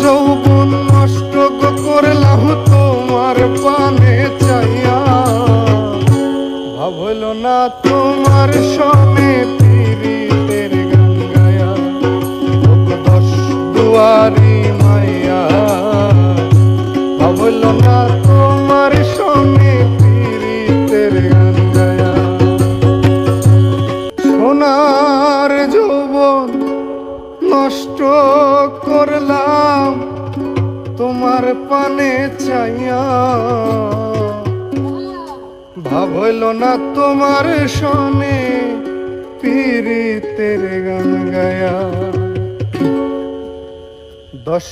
যৌবন নষ্ট করলাম তোমার পানে চাইয়া, ভাবল না তোমার সনে পীড়িতের গান গায়া। দশ দুয়ারি মাইয়া, ভাবল না তোমার সনে পীড়িতের গান গায়া। সোনার যৌবন নষ্ট করলাম তোমার পানে চাইয়া, ভাবল না তোমার সনে পীড়িতের গান গায়া। দশ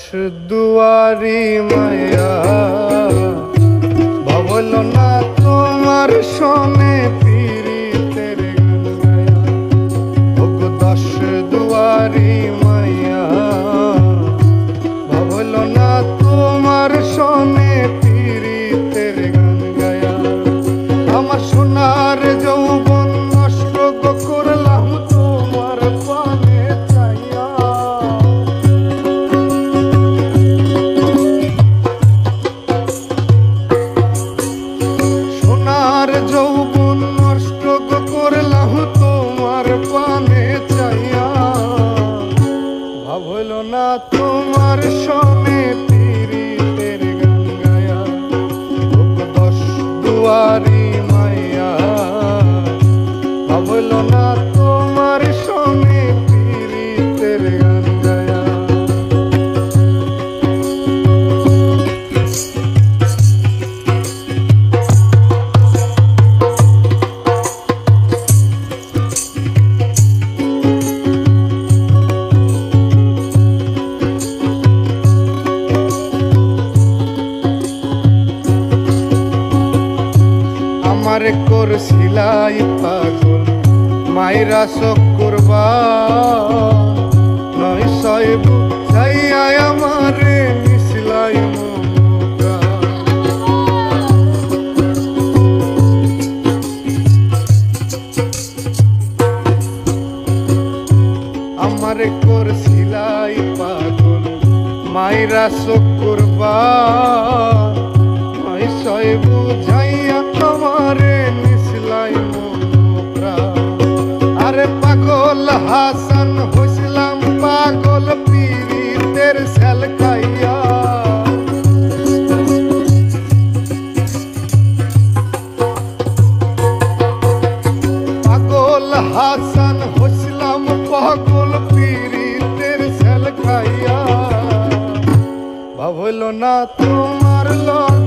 দুয়ারি মায়া, ভাবল না তোমার সনে পীড়িতের গান গায়া। ওগো দশ দুয়ারি মায়া, ভাবল না তোমার সনে পীড়িতের গান গায়া। আমার সোনার যৌবন নষ্ট করলাম তোমার পানে চাইয়া, সোনার যৌবন নষ্ট করলাম তোমার পানে চাইয়া, ভাবল না তোমার সনে পীড়িতের গান গায়া। দশ দুয়ারি মাইয়া, ভাবল না তোমার সনে পীড়িতের গান গায়া। আমার করছিলাই পাগল মাইরা চক্করবা, নয় ছয় বুঝাইয়া আমারে নিছিলাই মমতা। আমারে করছিলাই পাগল মাইরা চক্করবা, নয় ছয় বুঝাইয়া আমারে নিছিলাই মমতা। আরে পাগল হাসান হইছিলাম পাগল পীড়িতের সেল খাইয়া, পাগল হাসান হইছিলাম পাগল পীড়িতের সেল খাইয়া, ভাবল না তোমার লগে